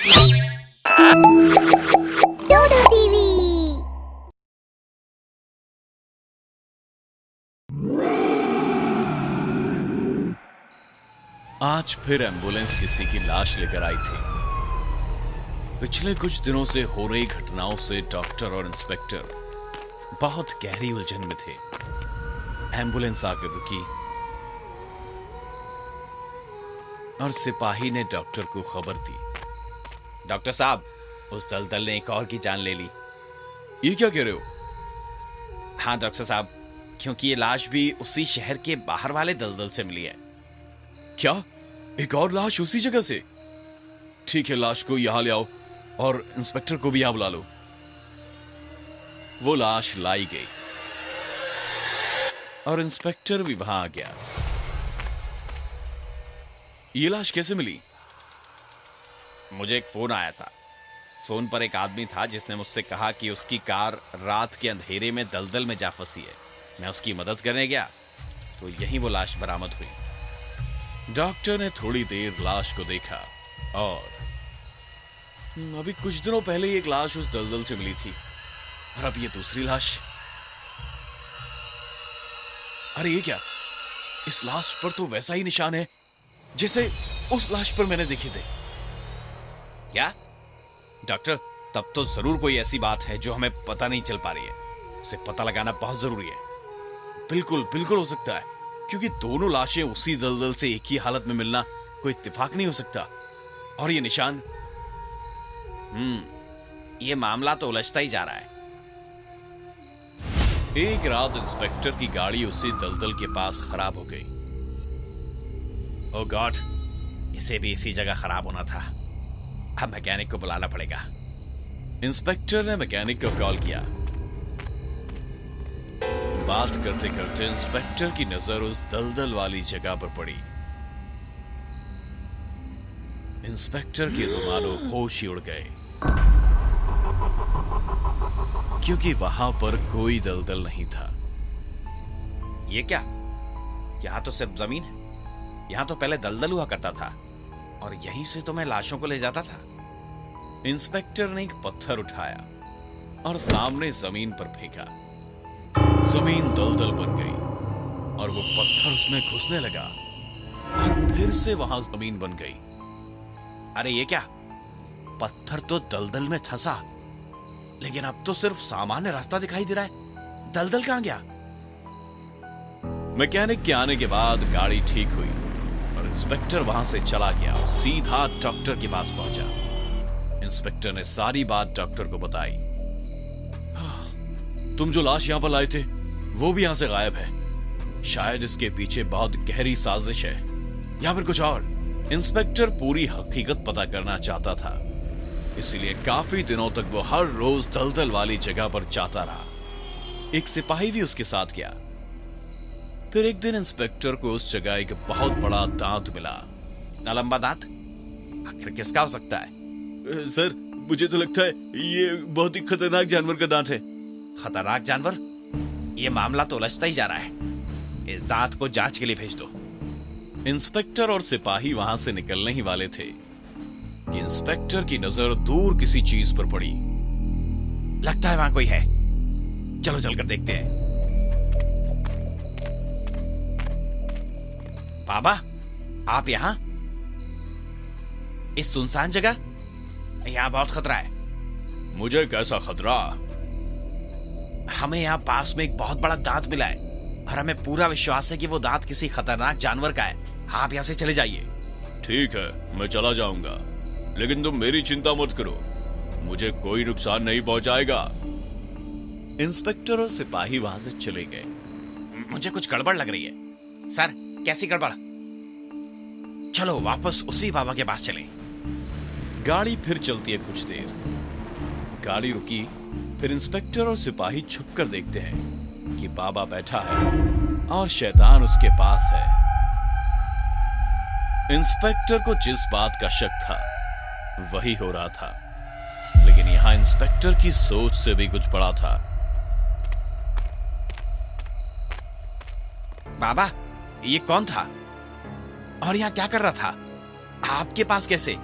डोडो TV. आज फिर ambulance किसी की लाश लेकर आई थी। पिछले कुछ दिनों से हो रही घटनाओं से डॉक्टर और इंस्पेक्टर बहुत गहरी उलझन में थे। एम्बुलेंस आकर रुकी और सिपाही ने डॉक्टर को खबर दी। डॉक्टर साहब, उस दलदल ने एक और की जान ले ली। ये क्या कह रहे हो? हाँ डॉक्टर साहब, क्योंकि ये लाश भी उसी शहर के बाहर वाले दलदल से मिली है। क्या एक और लाश उसी जगह से? ठीक है, लाश को यहां ले आओ और इंस्पेक्टर को भी यहां बुला लो। वो लाश लाई गई और इंस्पेक्टर भी वहां आ गया। ये लाश कैसे मिली? मुझे एक फोन आया था। फोन पर एक आदमी था जिसने मुझसे कहा कि उसकी कार रात के अंधेरे में दलदल में जा फंसी है। मैं उसकी मदद करने गया तो यहीं वो लाश बरामद हुई। डॉक्टर ने थोड़ी देर लाश को देखा और अभी कुछ दिनों पहले ही एक लाश उस दलदल से मिली थी और अब ये दूसरी लाश। अरे ये क्या? इस लाश पर तो वैसा ही निशान है जैसे उस लाश पर मैंने देखे थे। क्या डॉक्टर, तब तो जरूर कोई ऐसी बात है जो हमें पता नहीं चल पा रही है। उसे पता लगाना बहुत जरूरी है। बिल्कुल बिल्कुल हो सकता है, क्योंकि दोनों लाशें उसी दलदल से एक ही हालत में मिलना कोई इत्तेफाक नहीं हो सकता। और ये निशान, ये मामला तो उलझता ही जा रहा है। एक रात इंस्पेक्टर की गाड़ी उसी दलदल के पास खराब हो गई। ओह गॉड, इसे भी इसी जगह खराब होना था। अब मैकेनिक को बुलाना पड़ेगा। इंस्पेक्टर ने मैकेनिक को कॉल किया। बात करते करते इंस्पेक्टर की नजर उस दलदल वाली जगह पर पड़ी। इंस्पेक्टर के तो मानो होश ही उड़ गए, क्योंकि वहां पर कोई दलदल नहीं था। ये क्या? यहां तो सिर्फ जमीन है। यहां तो पहले दलदल हुआ करता था और यहीं से तो मैं लाशों को ले जाता था। इंस्पेक्टर ने एक पत्थर उठाया और सामने जमीन पर फेंका। जमीन दलदल बन गई और वो पत्थर उसमें घुसने लगा और फिर से वहां जमीन बन गई। अरे ये क्या? पत्थर तो दलदल में धंसा, लेकिन अब तो सिर्फ सामान्य रास्ता दिखाई दे रहा है। दलदल कहां गया? मैकेनिक के आने के बाद गाड़ी ठीक हुई और इंस्पेक्टर वहां से चला गया, सीधा डॉक्टर के पास पहुंचा। इंस्पेक्टर ने सारी बात डॉक्टर को बताई। तुम जो लाश यहां पर लाए थे वो भी यहां से गायब है। शायद इसके पीछे बहुत गहरी साजिश है या फिर कुछ और। इंस्पेक्टर पूरी हकीकत पता करना चाहता था, इसलिए काफी दिनों तक वो हर रोज दलदल वाली जगह पर जाता रहा। एक सिपाही भी उसके साथ गया। फिर एक दिन इंस्पेक्टर को उस जगह एक बहुत बड़ा दांत मिला। लंबा दांत? आखिर किसका हो सकता है? सर, मुझे तो लगता है ये बहुत ही खतरनाक जानवर का दांत है। खतरनाक जानवर? ये मामला तो उलझता ही जा रहा है। इस दांत को जांच के लिए भेज दो। इंस्पेक्टर और सिपाही वहां से निकलने ही वाले थे कि इंस्पेक्टर की नजर दूर किसी चीज पर पड़ी। लगता है वहां कोई है। चलो चलकर देखते हैं। बाबा, आप यहां? इस सुनसान जगह? यहां बहुत खतरा है। मुझे कैसा खतरा? हमें यहां पास में एक बहुत बड़ा दांत मिला है और हमें पूरा विश्वास है कि वो दांत किसी खतरनाक जानवर का है। आप यहां से चले जाइए। ठीक है, मैं चला जाऊंगा, लेकिन तुम मेरी चिंता मत करो, मुझे कोई नुकसान नहीं पहुंचाएगा। इंस्पेक्टर और सिपाही वहां से चले गए। मुझे कुछ गड़बड़ लग रही है। सर, कैसी गड़बड़? चलो वापस उसी बाबा के पास चलें। गाड़ी फिर चलती है कुछ देर। गाड़ी रुकी, फिर इंस्पेक्टर और सिपाही छुपकर देखते हैं कि बाबा बैठा है और शैतान उसके पास है। इंस्पेक्टर को जिस बात का शक था वही हो रहा था, लेकिन यहां इंस्पेक्टर की सोच से भी कुछ बड़ा था। बाबा, ये कौन था और यहां क्या कर रहा था? आपके पास कैसे?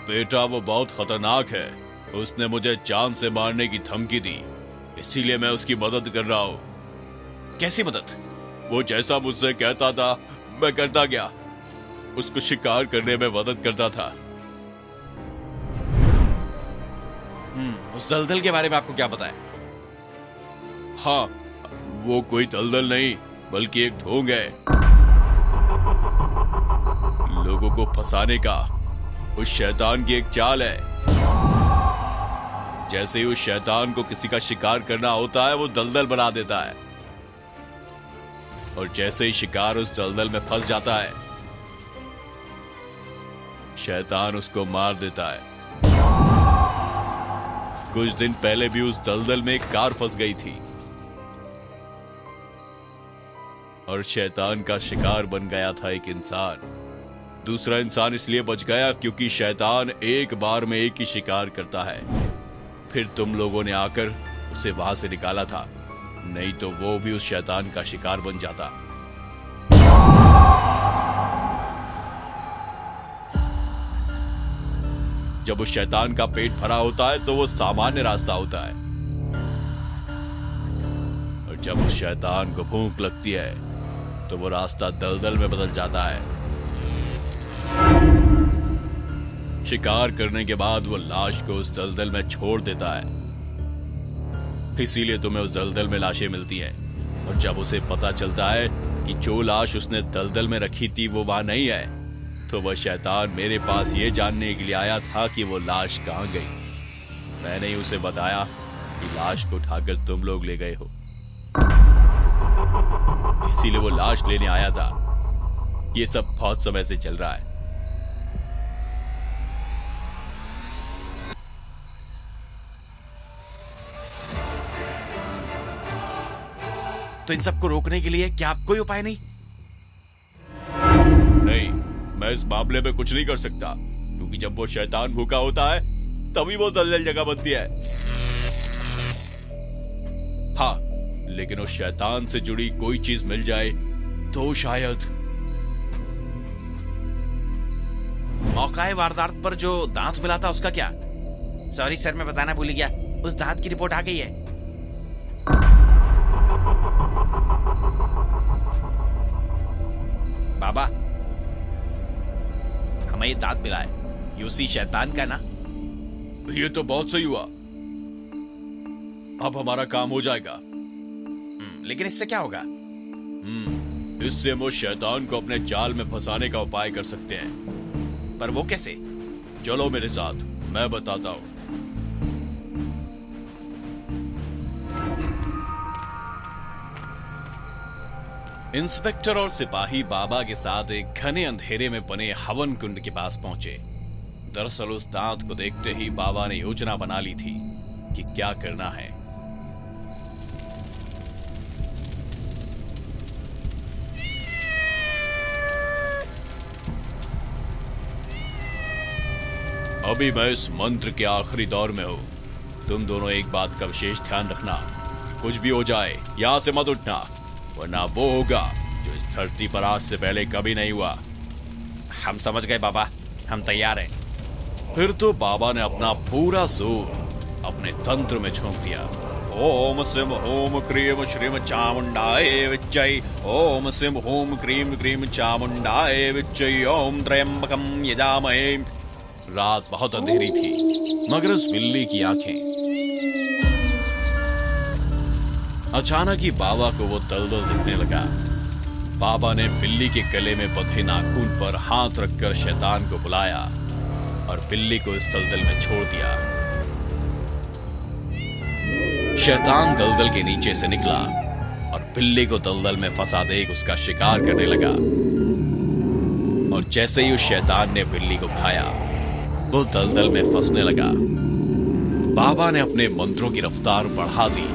बेटा वो बहुत खतरनाक है, उसने मुझे जान से मारने की धमकी दी, इसीलिए मैं उसकी मदद कर रहा हूँ। कैसी मदद? वो जैसा मुझसे कहता था मैं करता गया, उसको शिकार करने में मदद करता था। उस दलदल के बारे में आपको क्या पता है? हाँ, वो कोई दलदल नहीं बल्कि एक ढोंग है, लोगों को फंसाने का उस शैतान की एक चाल है। जैसे ही उस शैतान को किसी का शिकार करना होता है वो दलदल बना देता है, और जैसे ही शिकार उस दलदल में फंस जाता है शैतान उसको मार देता है। कुछ दिन पहले भी उस दलदल में एक कार फंस गई थी और शैतान का शिकार बन गया था एक इंसान। दूसरा इंसान इसलिए बच गया क्योंकि शैतान एक बार में एक ही शिकार करता है। फिर तुम लोगों ने आकर उसे वहां से निकाला था, नहीं तो वो भी उस शैतान का शिकार बन जाता। जब उस शैतान का पेट भरा होता है तो वो सामान्य रास्ता होता है, और जब उस शैतान को भूख लगती है तो वो रास्ता दलदल में बदल जाता है। शिकार करने के बाद वो लाश को उस दलदल में छोड़ देता है, इसीलिए तुम्हें उस दलदल में लाशें मिलती हैं। और जब उसे पता चलता है कि जो लाश उसने दलदल में रखी थी वो वहां नहीं है, तो वह शैतान मेरे पास ये जानने के लिए आया था कि वो लाश कहां गई। मैंने ही उसे बताया कि लाश को उठाकर तुम लोग ले गए हो, इसीलिए वो लाश लेने आया था। ये सब बहुत समय से चल रहा है। तो इन सबको रोकने के लिए क्या कोई उपाय नहीं? नहीं, मैं इस मामले में कुछ नहीं कर सकता, क्योंकि जब वो शैतान भूखा होता है तभी वो दलदल जगह बनती है। हाँ, लेकिन उस शैतान से जुड़ी कोई चीज मिल जाए तो शायद। मौका वारदात पर जो दांत मिला था उसका क्या? सॉरी सर, मैं बताना भूल गया, उस दांत की रिपोर्ट आ गई है। बाबा, हमें ये दांत मिला है, यूसी शैतान का ना? ये तो बहुत सही हुआ, अब हमारा काम हो जाएगा। लेकिन इससे क्या होगा? इससे हम उस शैतान को अपने जाल में फंसाने का उपाय कर सकते हैं। पर वो कैसे? चलो मेरे साथ, मैं बताता हूं। इंस्पेक्टर और सिपाही बाबा के साथ एक घने अंधेरे में बने हवन कुंड के पास पहुंचे। दरअसल उस दांत को देखते ही बाबा ने योजना बना ली थी कि क्या करना है। अभी मैं इस मंत्र के आखिरी दौर में हूं। तुम दोनों एक बात का विशेष ध्यान रखना, कुछ भी हो जाए यहां से मत उठना, वरना वो होगा जो इस धरती पर आज से पहले कभी नहीं हुआ। हम समझ गए बाबा, हम तैयार हैं। फिर तो बाबा ने अपना पूरा जोर अपने तंत्र में झोंक दिया। ओम सिम होम क्रीम श्रीम चामुंडाय विच्चै, ओम सिम होम क्रीम क्रीम चामुंडाय विच्चै, ओम त्र्यंबकम यजामहे। रात बहुत अंधेरी थी, मगर उस बिल्ली की आंखें। अचानक ही बाबा को वो दलदल दिखने लगा। बाबा ने बिल्ली के गले में बंधे नाखून पर हाथ रखकर शैतान को बुलाया और बिल्ली को इस दलदल में छोड़ दिया। शैतान दलदल के नीचे से निकला और बिल्ली को दलदल में फंसा देख उसका शिकार करने लगा। और जैसे ही उस शैतान ने बिल्ली को खाया, वो दलदल में फंसने लगा। बाबा ने अपने मंत्रों की रफ्तार बढ़ा दी।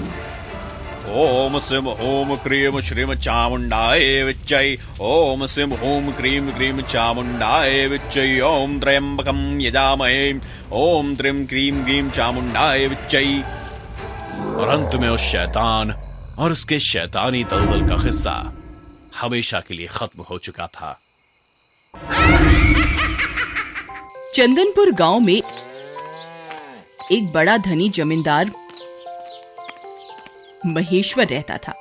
ओम सिम होम क्रीम श्रीम चामुंडाय विच्चै, ओम सिम होम क्रीम क्रीम चामुंडाय विच्चै, ओम त्र्यंबकम यजामहे, ओम त्रिम क्रीम क्रीम चामुंडाय विच्चै। और अंत में उस शैतान और उसके शैतानी दलदल का हिस्सा हमेशा के लिए खत्म हो चुका था। चंदनपुर गांव में एक बड़ा धनी जमींदार महेश्वर रहता था।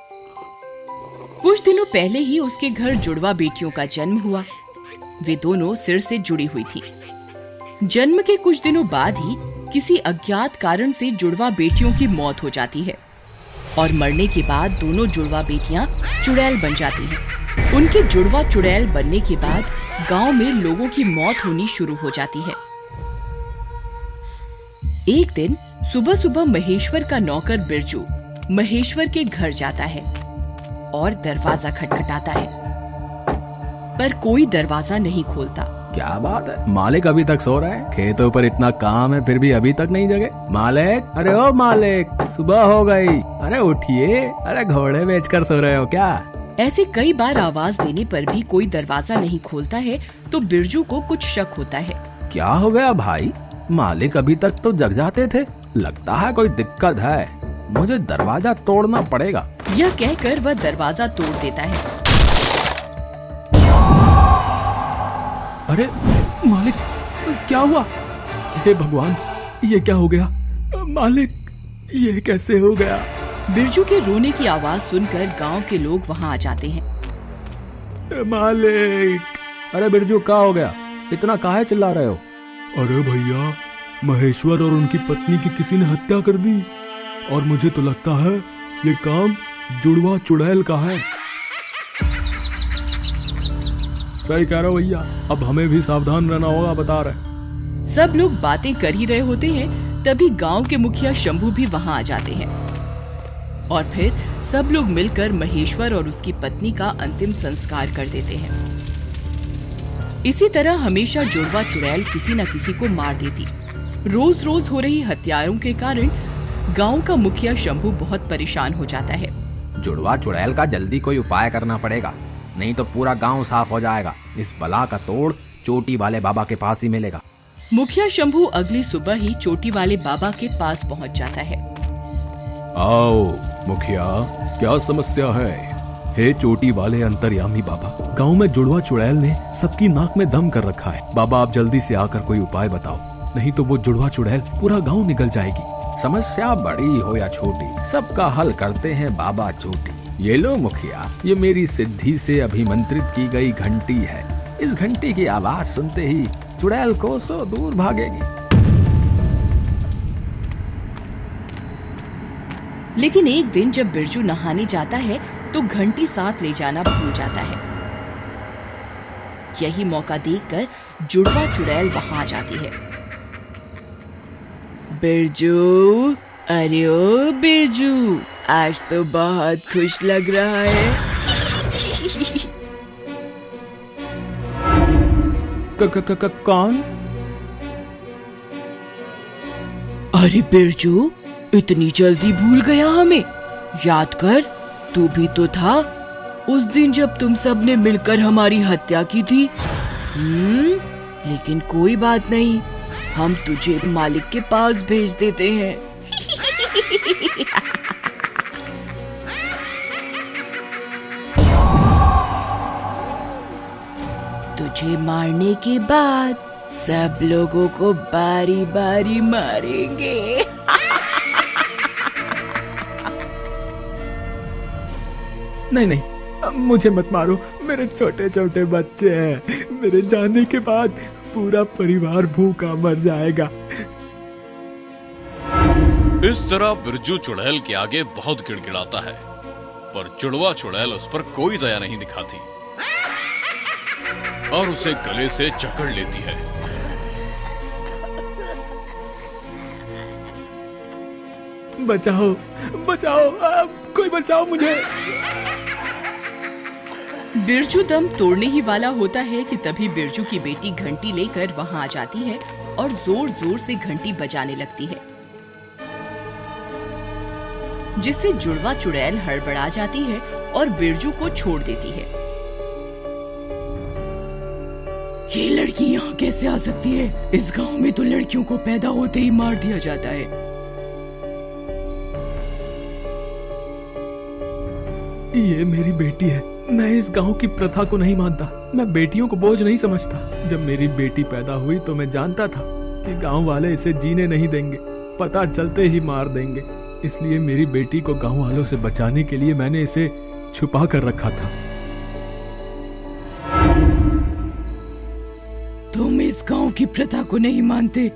कुछ दिनों पहले ही उसके घर जुड़वा बेटियों का जन्म हुआ। वे दोनों सिर से जुड़ी हुई थी। जन्म के कुछ दिनों बाद ही किसी अज्ञात कारण से जुड़वा बेटियों की मौत हो जाती है और मरने के बाद दोनों जुड़वा बेटियां चुड़ैल बन जाती हैं। उनके जुड़वा चुड़ैल बनने के बाद गांव में लोगों की मौत होनी शुरू हो जाती है। एक दिन सुबह सुबह महेश्वर का नौकर बिरजू महेश्वर के घर जाता है और दरवाजा खटखटाता है, पर कोई दरवाजा नहीं खोलता। क्या बात है, मालिक अभी तक सो रहा है? खेतों पर इतना काम है फिर भी अभी तक नहीं जगे? मालिक, अरे ओ मालिक, सुबह हो गई, अरे उठिए, अरे घोड़े बेचकर सो रहे हो क्या? ऐसे कई बार आवाज देने पर भी कोई दरवाजा नहीं खोलता है तो बिरजू को कुछ शक होता है। क्या हो गया भाई, मालिक अभी तक तो जग जाते थे, लगता है कोई दिक्कत है, मुझे दरवाजा तोड़ना पड़ेगा। यह कहकर वह दरवाजा तोड़ देता है। अरे मालिक, क्या हुआ? हे भगवान, ये क्या हो गया? मालिक, ये कैसे हो गया? बिरजू के रोने की आवाज सुनकर गांव के लोग वहां आ जाते हैं। मालिक, अरे बिरजू क्या हो गया, इतना काहे चिल्ला रहे हो? अरे भैया, महेश्वर और उनकी पत्नी की किसी ने हत्या कर दी और मुझे तो लगता है ये काम जुड़वा चुड़ैल का है। सही कह रहे हो भैया, अब हमें भी सावधान रहना होगा, बता रहे। सब लोग बातें कर ही रहे होते हैं, तभी गांव के मुखिया शंभू भी वहां आ जाते हैं और फिर सब लोग मिलकर महेश्वर और उसकी पत्नी का अंतिम संस्कार कर देते हैं। इसी तरह हमेशा जुड़वा चुड़ैल किसी न किसी को मार देती। रोज रोज हो रही हत्याओं के कारण गांव का मुखिया शंभू बहुत परेशान हो जाता है। जुड़वा चुड़ैल का जल्दी कोई उपाय करना पड़ेगा, नहीं तो पूरा गांव साफ हो जाएगा। इस बला का तोड़ चोटी वाले बाबा के पास ही मिलेगा। मुखिया शंभू अगली सुबह ही चोटी वाले बाबा के पास पहुंच जाता है। आओ मुखिया, क्या समस्या है? हे चोटी वाले अंतर्यामी बाबा, गांव में जुड़वा चुड़ैल ने सबकी नाक में दम कर रखा है। बाबा आप जल्दी से आकर कोई उपाय बताओ, नहीं तो वो जुड़वा चुड़ैल पूरा गांव निकल जाएगी। समस्या बड़ी हो या छोटी, सबका हल करते हैं बाबा चोटी। ये लो मुखिया, ये मेरी सिद्धि से अभिमंत्रित की गई घंटी है। इस घंटी की आवाज सुनते ही चुड़ैल कोसों दूर भागेगी। लेकिन एक दिन जब बिरजू नहाने जाता है तो घंटी साथ ले जाना भूल जाता है। यही मौका देखकर जुड़वा चुड़ैल वहां आ जाती है। बिरजू, अरे ओ बिरजू, आज तो बहुत खुश लग रहा है। कौन? अरे बिरजू, इतनी जल्दी भूल गया हमें? याद कर, तू भी तो था उस दिन जब तुम सब ने मिलकर हमारी हत्या की थी। लेकिन कोई बात नहीं, हम तुझे मालिक के पास भेज देते हैं। तुझे मारने के बाद सब लोगों को बारी बारी मारेंगे। नहीं नहीं, मुझे मत मारो, मेरे छोटे छोटे बच्चे हैं। मेरे जाने के बाद पूरा परिवार भूखा मर जाएगा। इस तरह बिरजू चुड़ैल के आगे बहुत गिड़गिड़ाता है, पर जुड़वा चुड़ैल उस पर कोई दया नहीं दिखाती और उसे गले से जकड़ लेती है। बचाओ बचाओ, कोई बचाओ मुझे। बिरजू दम तोड़ने ही वाला होता है कि तभी बिरजू की बेटी घंटी लेकर वहां आ जाती है और जोर जोर से घंटी बजाने लगती है, जिससे जुड़वा चुड़ैल हड़बड़ा जाती है और बिरजू को छोड़ देती है। ये लड़की यहाँ कैसे आ सकती है? इस गांव में तो लड़कियों को पैदा होते ही मार दिया जाता है। ये मेरी बेटी है, मैं इस गांव की प्रथा को नहीं मानता। मैं बेटियों को बोझ नहीं समझता। जब मेरी बेटी पैदा हुई तो मैं जानता था कि गांव वाले इसे जीने नहीं देंगे, पता चलते ही मार देंगे। इसलिए मेरी बेटी को गांव वालों से बचाने के लिए मैंने इसे छुपा कर रखा था। तुम इस गांव की प्रथा को नहीं मानते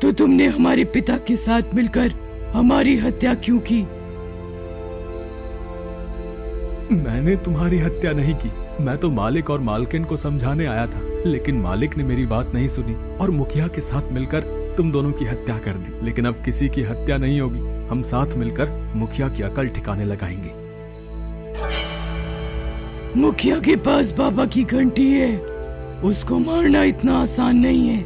तो तुमने हमारे पिता के साथ मिलकर हमारी हत्या क्यों की? मैंने तुम्हारी हत्या नहीं की। मैं तो मालिक और मालकिन को समझाने आया था, लेकिन मालिक ने मेरी बात नहीं सुनी और मुखिया के साथ मिलकर तुम दोनों की हत्या कर दी। लेकिन अब किसी की हत्या नहीं होगी। हम साथ मिलकर मुखिया की अकल ठिकाने लगाएंगे। मुखिया के पास बाबा की घंटी है, उसको मारना इतना आसान नहीं है।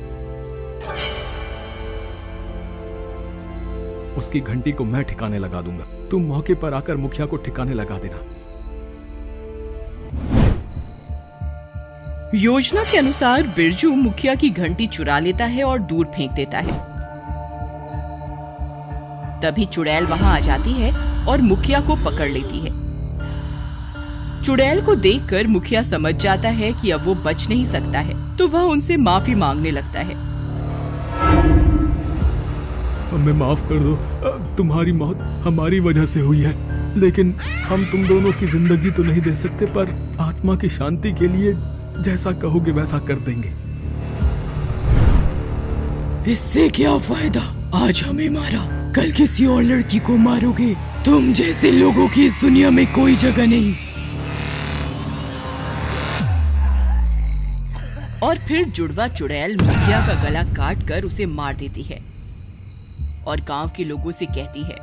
उसकी घंटी को मैं ठिकाने लगा दूंगा। तुम मौके पर आकर मुखिया को ठिकाने लगा देना। योजना के अनुसार बिरजू मुखिया की घंटी चुरा लेता है और दूर फेंक देता है। तभी चुड़ैल वहां आ जाती है और मुखिया को पकड़ लेती है। चुड़ैल को देखकर मुखिया समझ जाता है कि अब वो बच नहीं सकता है, तो वह उनसे माफी मांगने लगता है। हमें माफ कर दो, तुम्हारी मौत हमारी वजह से हुई है, लेकिन हम तुम दोनों की जिंदगी तो नहीं दे सकते, पर आत्मा की शांति के लिए जैसा कहोगे वैसा कर देंगे। इससे क्या फायदा? आज हमें मारा, कल किसी और लड़की को मारोगे। तुम जैसे लोगों की इस दुनिया में कोई जगह नहीं। और फिर जुड़वा चुड़ैल मुखिया का गला काट कर उसे मार देती है और गांव के लोगों से कहती है,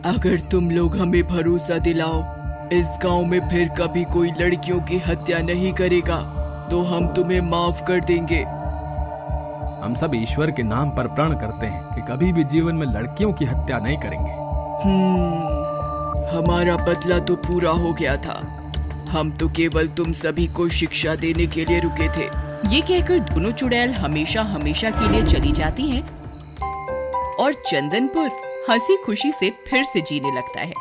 अगर तुम लोग हमें भरोसा दिलाओ इस गांव में फिर कभी कोई लड़कियों की हत्या नहीं करेगा तो हम तुम्हें माफ कर देंगे। हम सब ईश्वर के नाम पर प्रण करते हैं कि कभी भी जीवन में लड़कियों की हत्या नहीं करेंगे। हमारा बदला तो पूरा हो गया था। हम तो केवल तुम सभी को शिक्षा देने के लिए रुके थे। ये कहकर दोनों चुड़ैल हमेशा हमेशा के लिए चली जाती हैं और चंदनपुर हंसी खुशी से फिर से जीने लगता है।